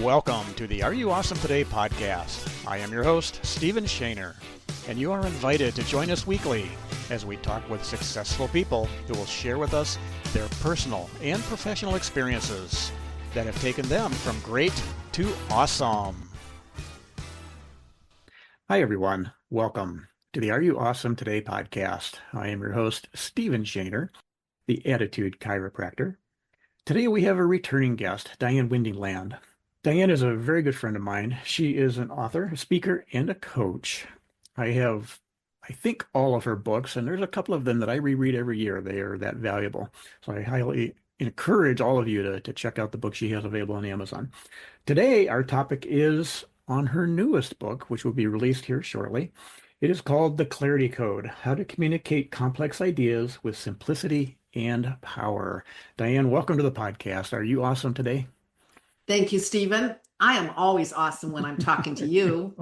Welcome to the Are You Awesome Today podcast. I am your host, Stephen Shaner, and you are invited to join us weekly as we talk with successful people who will share with us their personal and professional experiences that have taken them from great to awesome. Hi, everyone. Welcome to the Are You Awesome Today podcast. I am your host, Stephen Shaner, the Attitude Chiropractor. Today we have a returning guest, Diane Windingland. Diane is a very good friend of mine. She is an author, a speaker, and a coach. I have, I think, all of her books, and there's a couple of them that I reread every year. They are that valuable. So I highly encourage all of you to check out the book she has available on Amazon. Today, our topic is on her newest book, which will be released here shortly. It is called The Clarity Code, How to Communicate Complex Ideas with Simplicity and Power. Diane, welcome to the podcast. Are you awesome today? Thank you, Stephen. I am always awesome when I'm talking to you.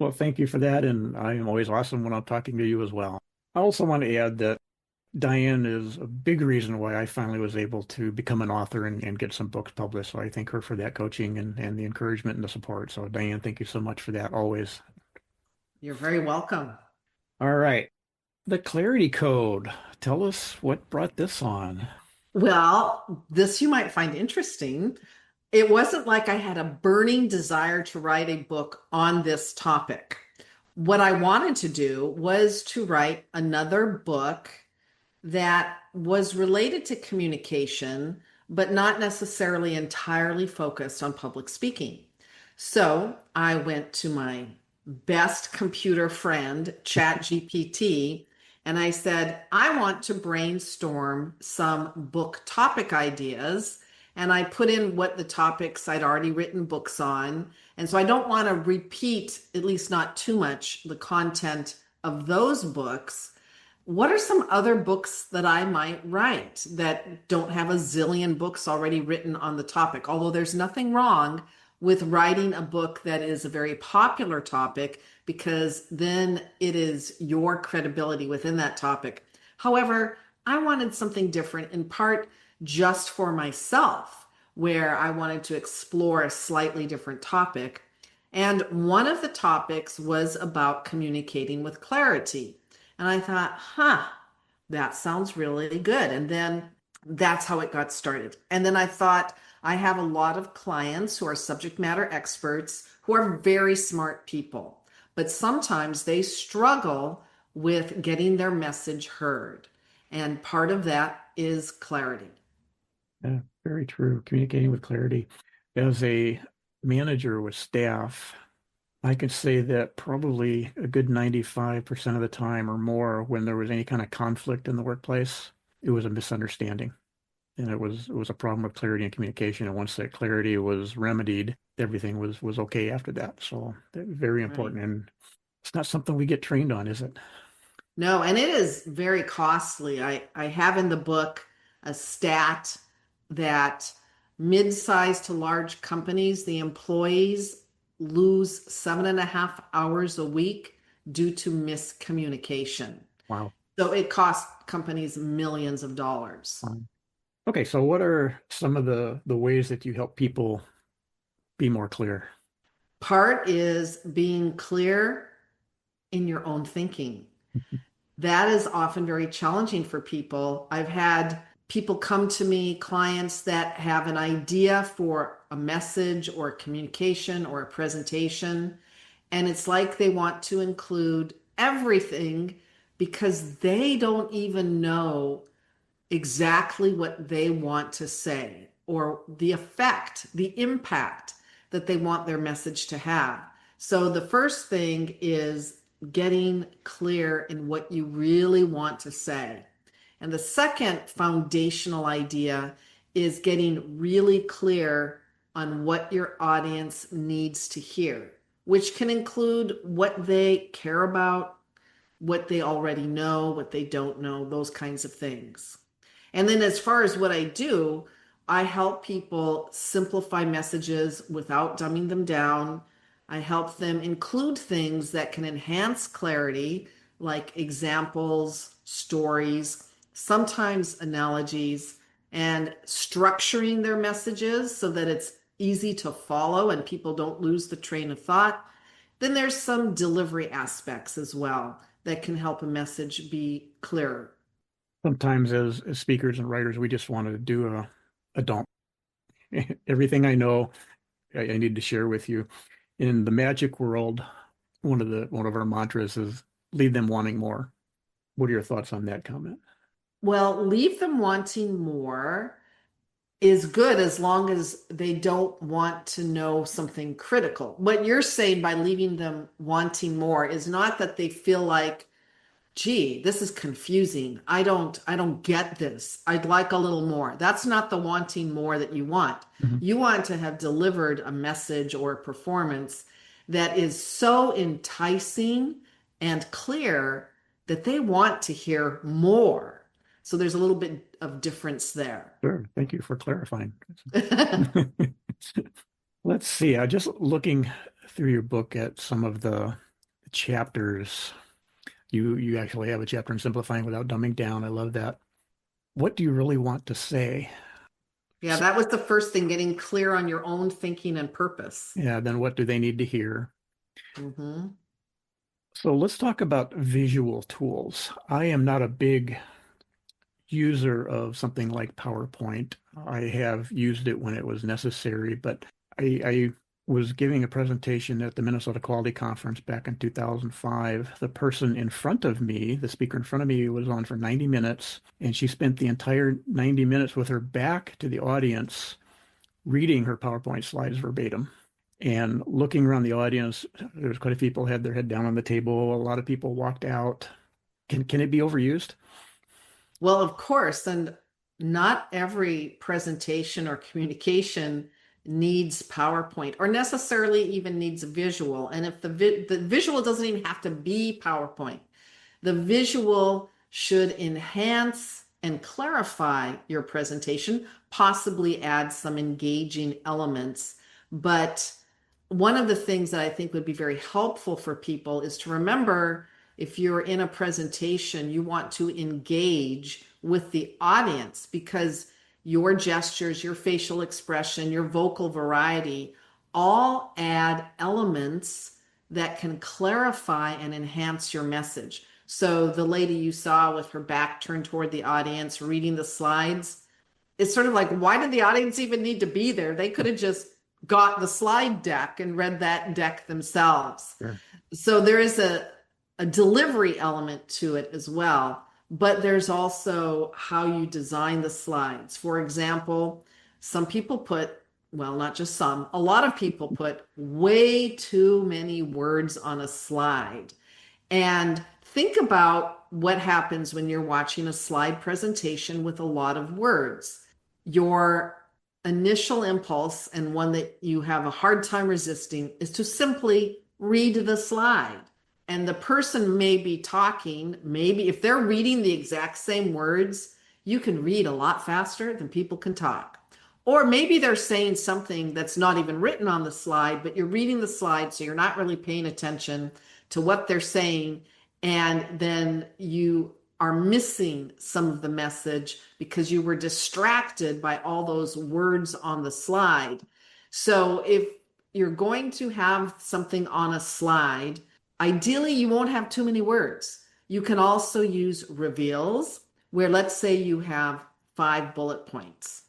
Well, thank you for that, and I am always awesome when I'm talking to you as well. I also want to add that Diane is a big reason why I finally was able to become an author and get some books published. So I thank her for that coaching and the encouragement and the support. So Diane, thank you so much for that always. You're very welcome. All right. The Clarity Code. Tell us what brought this on. Well, this you might find interesting. It wasn't like I had a burning desire to write a book on this topic. What I wanted to do was to write another book that was related to communication, but not necessarily entirely focused on public speaking. So I went to my best computer friend, ChatGPT, and I said, I want to brainstorm some book topic ideas. And I put in what the topics I'd already written books on. And so I don't want to repeat, at least not too much, the content of those books. What are some other books that I might write that don't have a zillion books already written on the topic? Although there's nothing wrong with writing a book that is a very popular topic, because then it is your credibility within that topic. However, I wanted something different, in part just for myself, where I wanted to explore a slightly different topic. And one of the topics was about communicating with clarity. And I thought, that sounds really good. And then that's how it got started. And then I thought, I have a lot of clients who are subject matter experts who are very smart people, but sometimes they struggle with getting their message heard. And part of that is clarity. Yeah, very true. Communicating with clarity. As a manager with staff, I could say that probably a good 95% of the time or more, when there was any kind of conflict in the workplace, it was a misunderstanding. And it was a problem with clarity and communication. And once that clarity was remedied, everything was okay after that. So very important. Right. And it's not something we get trained on, is it? No, and it is very costly. I have in the book a stat that mid-sized to large companies, the employees lose 7.5 hours a week due to miscommunication. Wow. So it costs companies millions of dollars. Wow. Okay, so what are some of the ways that you help people be more clear? Part is being clear in your own thinking. That is often very challenging for people. I've had people come to me, clients that have an idea for a message or a communication or a presentation, and it's like they want to include everything because they don't even know exactly what they want to say or the effect, the impact that they want their message to have. So the first thing is getting clear in what you really want to say. And the second foundational idea is getting really clear on what your audience needs to hear, which can include what they care about, what they already know, what they don't know, those kinds of things. And then as far as what I do, I help people simplify messages without dumbing them down. I help them include things that can enhance clarity, like examples, stories, sometimes analogies, and structuring their messages so that it's easy to follow and people don't lose the train of thought. Then there's some delivery aspects as well that can help a message be clearer. Sometimes as speakers and writers, we just want to do a dump. Everything I know, I need to share with you. In the magic world, one of our mantras is leave them wanting more. What are your thoughts on that comment? Well, leave them wanting more is good as long as they don't want to know something critical. What you're saying by leaving them wanting more is not that they feel like, gee, this is confusing. I don't get this. I'd like a little more. That's not the wanting more that you want. Mhm. You want to have delivered a message or a performance that is so enticing and clear that they want to hear more. So there's a little bit of difference there. Sure. Thank you for clarifying. Let's see. I just looking through your book at some of the chapters. You actually have a chapter in simplifying without dumbing down. I love that. What do you really want to say? Yeah, that was the first thing, getting clear on your own thinking and purpose. Yeah, then what do they need to hear? Hmm. So let's talk about visual tools. I am not a big user of something like PowerPoint. I have used it when it was necessary, but I was giving a presentation at the Minnesota Quality Conference back in 2005. The person in front of me, the speaker in front of me, was on for 90 minutes, and she spent the entire 90 minutes with her back to the audience, reading her PowerPoint slides verbatim. And looking around the audience, there's quite a few people had their head down on the table. A lot of people walked out. Can it be overused? Well, of course, and not every presentation or communication needs PowerPoint or necessarily even needs visual. And if the visual doesn't even have to be PowerPoint, the visual should enhance and clarify your presentation, possibly add some engaging elements. But one of the things that I think would be very helpful for people is to remember, if you're in a presentation, you want to engage with the audience because your gestures, your facial expression, your vocal variety all add elements that can clarify and enhance your message. So the lady you saw with her back turned toward the audience reading the slides, it's sort of like, why did the audience even need to be there? They could have just got the slide deck and read that deck themselves. Sure. So there is a delivery element to it as well, but there's also how you design the slides. For example, some people put, well, not just some, a lot of people put way too many words on a slide. And think about what happens when you're watching a slide presentation with a lot of words. Your initial impulse, and one that you have a hard time resisting, is to simply read the slide. And the person may be talking, maybe if they're reading the exact same words, you can read a lot faster than people can talk. Or maybe they're saying something that's not even written on the slide, but you're reading the slide, so you're not really paying attention to what they're saying. And then you are missing some of the message because you were distracted by all those words on the slide. So if you're going to have something on a slide, ideally you won't have too many words. You can also use reveals, where let's say you have 5 bullet points.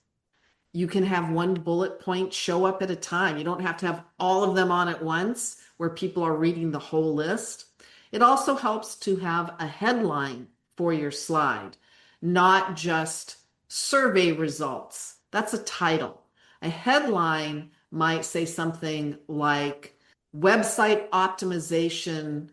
You can have one bullet point show up at a time. You don't have to have all of them on at once where people are reading the whole list. It also helps to have a headline for your slide, not just survey results. That's a title. A headline might say something like website optimization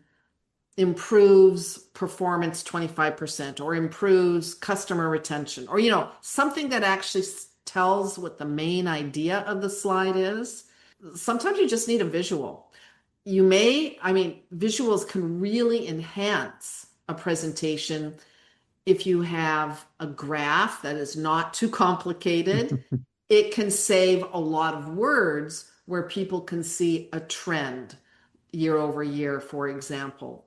improves performance 25% or improves customer retention, or something that actually tells what the main idea of the slide is. Sometimes you just need a visual. Visuals can really enhance a presentation if you have a graph that is not too complicated. It can save a lot of words where people can see a trend year over year, for example.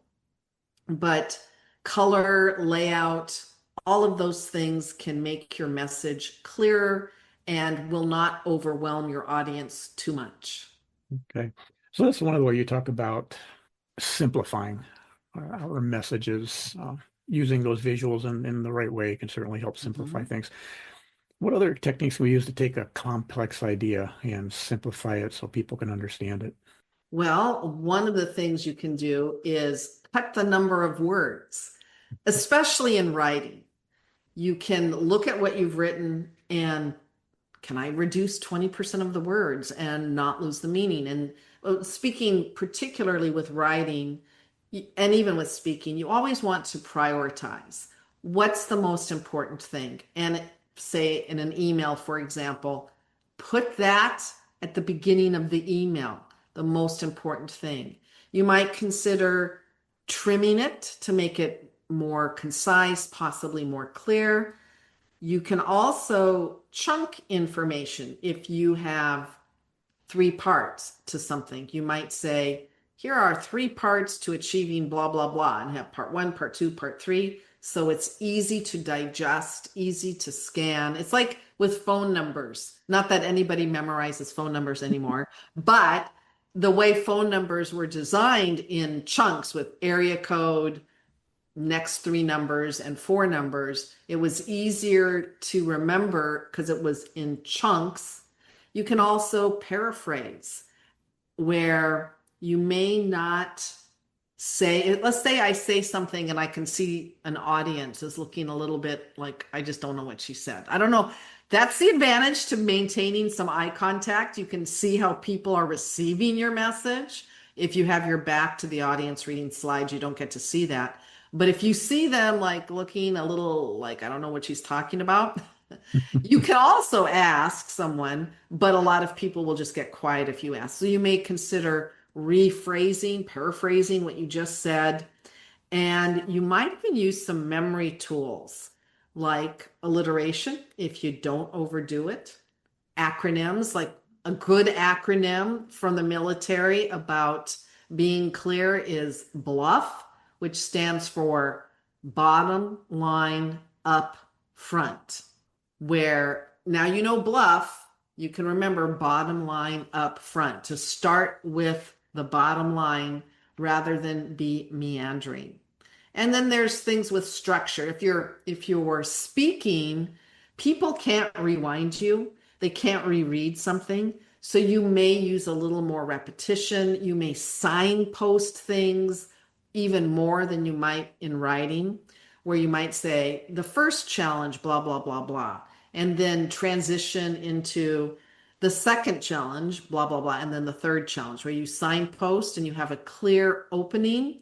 But color, layout, all of those things can make your message clearer and will not overwhelm your audience too much. Okay. So that's one of the way you talk about simplifying our messages. Using those visuals in the right way can certainly help simplify Mhm. things. What other techniques can we use to take a complex idea and simplify it so people can understand it? Well, one of the things you can do is cut the number of words, especially in writing. You can look at what you've written and can I reduce 20% of the words and not lose the meaning? And speaking particularly with writing and even with speaking, you always want to prioritize what's the most important thing. And say in an email, for example, put that at the beginning of the email, the most important thing. You might consider trimming it to make it more concise, possibly more clear. You can also chunk information if you have three parts to something. You might say, here are three parts to achieving blah, blah, blah, and have part one, part two, part three. So it's easy to digest, easy to scan. It's like with phone numbers. Not that anybody memorizes phone numbers anymore, but the way phone numbers were designed in chunks with area code, next three numbers and four numbers, it was easier to remember because it was in chunks. You can also paraphrase where you may not say, let's say I say something and I can see an audience is looking a little bit like, I just don't know what she said. I don't know. That's the advantage to maintaining some eye contact. You can see how people are receiving your message. If you have your back to the audience reading slides, you don't get to see that. But if you see them like looking a little like, I don't know what she's talking about, you can also ask someone, but a lot of people will just get quiet if you ask. So you may consider rephrasing, paraphrasing what you just said, and you might even use some memory tools like alliteration if you don't overdo it, acronyms, like a good acronym from the military about being clear is BLUF, which stands for bottom line up front. Where now you know BLUF, you can remember bottom line up front to start with the bottom line rather than be meandering. And then there's things with structure. If you're speaking, people can't rewind you. They can't reread something. So you may use a little more repetition. You may signpost things even more than you might in writing, where you might say the first challenge, blah, blah, blah, blah, and then transition into the second challenge, blah, blah, blah, and then the third challenge, where you signpost and you have a clear opening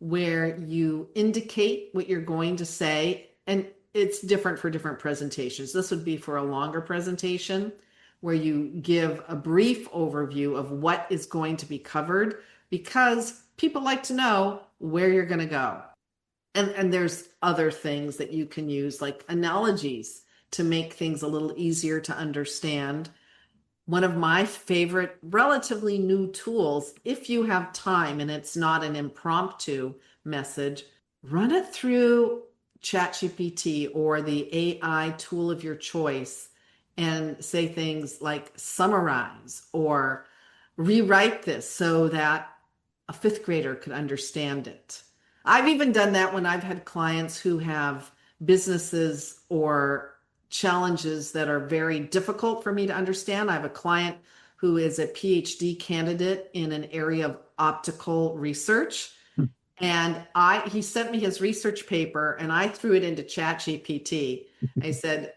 where you indicate what you're going to say. And it's different for different presentations. This would be for a longer presentation where you give a brief overview of what is going to be covered because people like to know where you're going to go. And there's other things that you can use like analogies to make things a little easier to understand. One of my favorite relatively new tools, if you have time and it's not an impromptu message, run it through ChatGPT or the AI tool of your choice and say things like summarize or rewrite this so that a fifth grader could understand it. I've even done that when I've had clients who have businesses or challenges that are very difficult for me to understand. I have a client who is a PhD candidate in an area of optical research. And he sent me his research paper and I threw it into ChatGPT. I said,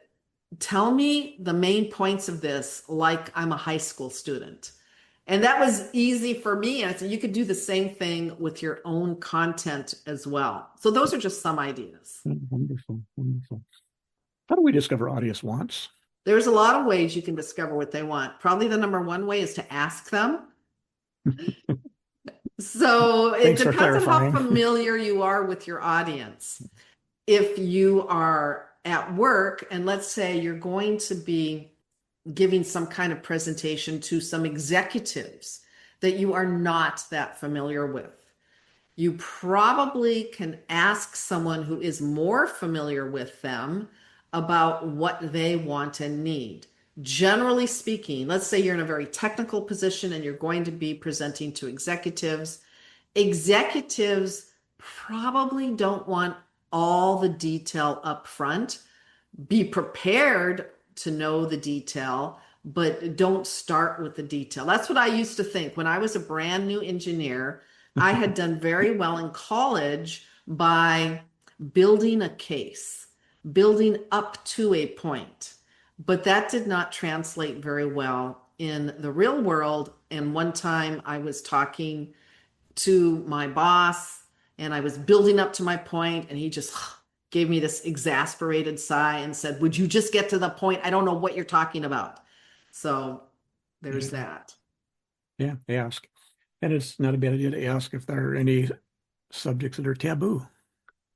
tell me the main points of this like I'm a high school student. And that was easy for me. And I said, you could do the same thing with your own content as well. So those are just some ideas. Wonderful, wonderful. How do we discover audience wants? There's a lot of ways you can discover what they want. Probably the number one way is to ask them. So it Thanks for depends on how clarifying. familiar you are with your audience. If you are at work and let's say you're going to be giving some kind of presentation to some executives that you are not that familiar with, you probably can ask someone who is more familiar with them about what they want and need. Generally speaking, let's say you're in a very technical position and you're going to be presenting to executives. Executives probably don't want all the detail up front. Be prepared to know the detail, but don't start with the detail. That's what I used to think. When I was a brand new engineer, I had done very well in college by building a case, building up to a point. But that did not translate very well in the real world. And one time I was talking to my boss and I was building up to my point, and he just gave me this exasperated sigh and said, "Would you just get to the point? I don't know what you're talking about." So there's Yeah, that. yeah, ask. And it's not a bad idea to ask if there are any subjects that are taboo.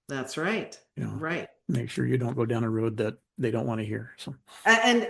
That's right. You know, Right. make sure you don't go down a road that they don't want to hear. So, And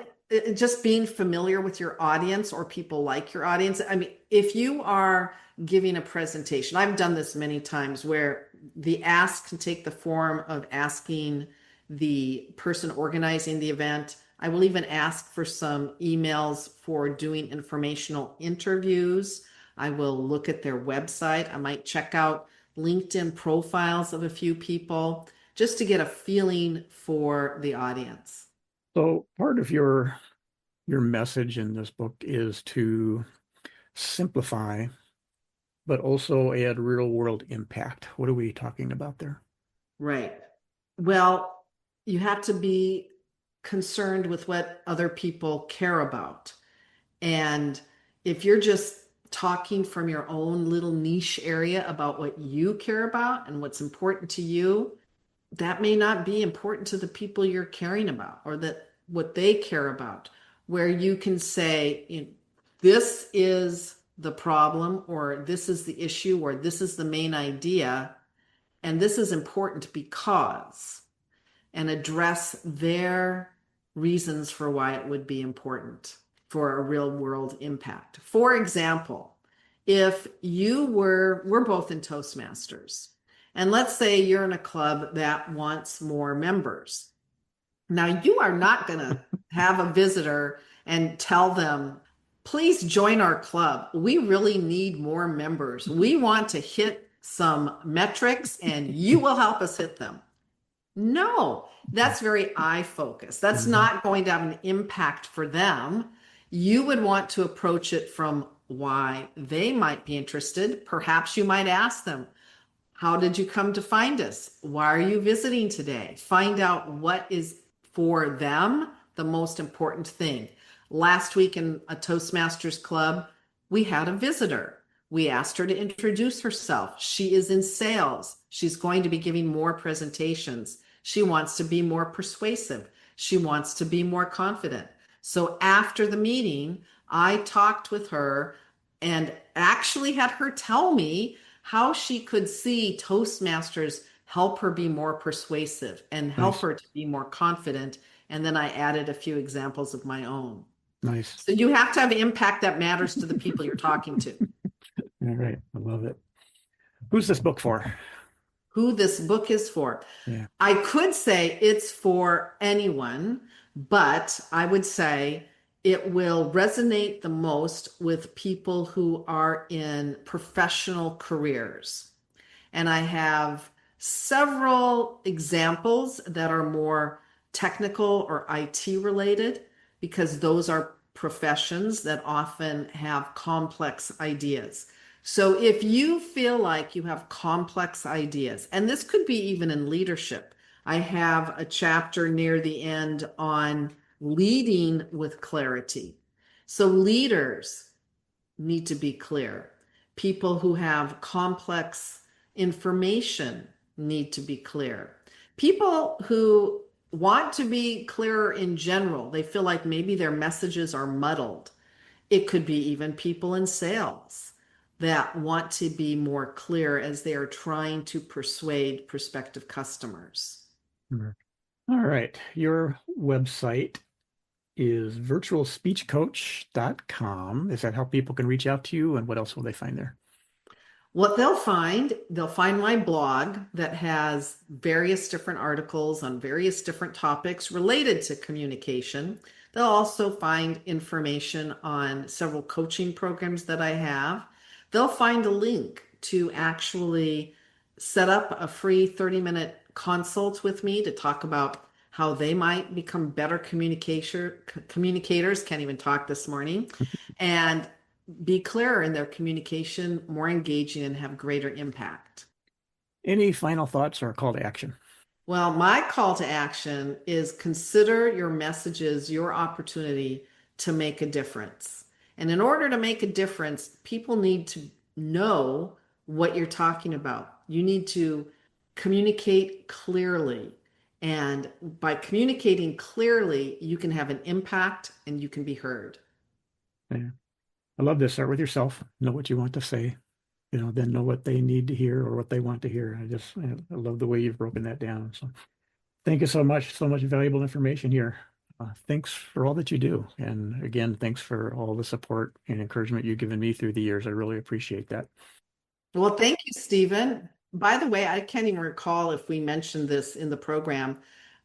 just being familiar with your audience or people like your audience. I mean, if you are giving a presentation, I've done this many times where the ask can take the form of asking the person organizing the event. I will even ask for some emails for doing informational interviews. I will look at their website. I might check out LinkedIn profiles of a few people just to get a feeling for the audience. so part of your message in this book is to simplify, but also add real world impact. What are we talking about there? Right. Well, you have to be concerned with what other people care about. And if you're just talking from your own little niche area about what you care about and what's important to you, that may not be important to the people you're caring about or that what they care about. Where you can say, you know, this is the problem, or this is the issue, or this is the main idea, and this is important because, and address their reasons for why it would be important for a real world impact. For example, if we're both in Toastmasters, and let's say you're in a club that wants more members. Now, you are not going to have a visitor and tell them, "Please join our club. We really need more members. We want to hit some metrics and you will help us hit them." No, that's very eye focused. That's Mhm. not going to have an impact for them. You would want to approach it from why they might be interested. Perhaps you might ask them, "How did you come to find us? Why are you visiting today?" Find out what is for them the most important thing. Last week in a Toastmasters club, we had a visitor. We asked her to introduce herself. She is in sales. She's going to be giving more presentations. She wants to be more persuasive. She wants to be more confident. So after the meeting, I talked with her and actually had her tell me how she could see Toastmasters help her be more persuasive and help Nice, her to be more confident. And then I added a few examples of my own. nice. So you have to have impact that matters to the people you're talking to. All right, I love it. Who's this book for? Who this book is for. Yeah. I could say it's for anyone, but I would say it will resonate the most with people who are in professional careers. And I have several examples that are more technical or IT related because those are professions that often have complex ideas. So if you feel like you have complex ideas, and this could be even in leadership, I have a chapter near the end on leading with clarity. So leaders need to be clear. People who have complex information need to be clear. People who want to be clearer in general, they feel like maybe their messages are muddled. It could be even people in sales that want to be more clear as they are trying to persuade prospective customers. Mhm. All right. Your website is virtualspeechcoach.com. Is that how people can reach out to you? And what else will they find there? What they'll find my blog that has various different articles on various different topics related to communication. They'll also find information on several coaching programs that I have. They'll find a link to actually set up a free 30-minute consult with me to talk about how they might become better communicators, can't even talk this morning, and be clearer in their communication, more engaging, and have greater impact. Any final thoughts or call to action? Well, my call to action is consider your messages your opportunity to make a difference. And in order to make a difference, people need to know what you're talking about. You need to communicate clearly. And by communicating clearly, you can have an impact and you can be heard. Yeah. I love this. Start with yourself. Know what you want to say. Then know what they need to hear or what they want to hear. I love the way you've broken that down. So thank you so much. So much valuable information here. Thanks for all that you do. And again, thanks for all the support and encouragement you've given me through the years. I really appreciate that. Well, thank you, Stephen. By the way, I can't even recall if we mentioned this in the program.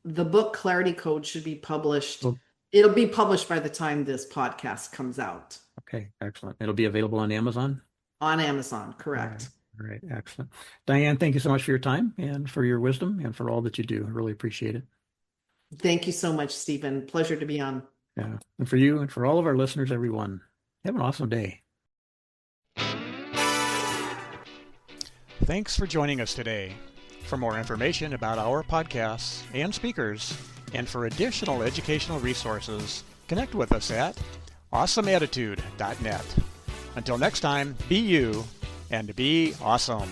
The book Clarity Code should be published. Well, It'll be published by the time this podcast comes out. okay, excellent. It'll be available on Amazon? On Amazon, correct. All right, excellent. Diane, thank you so much for your time and for your wisdom and for all that you do. I really appreciate it. Thank you so much, Stephen. Pleasure to be on. Yeah. And for you and for all of our listeners, everyone, have an awesome day. Thanks for joining us today. For more information about our podcasts and speakers, and for additional educational resources, connect with us at awesomeattitude.net. Until next time, be you and be awesome.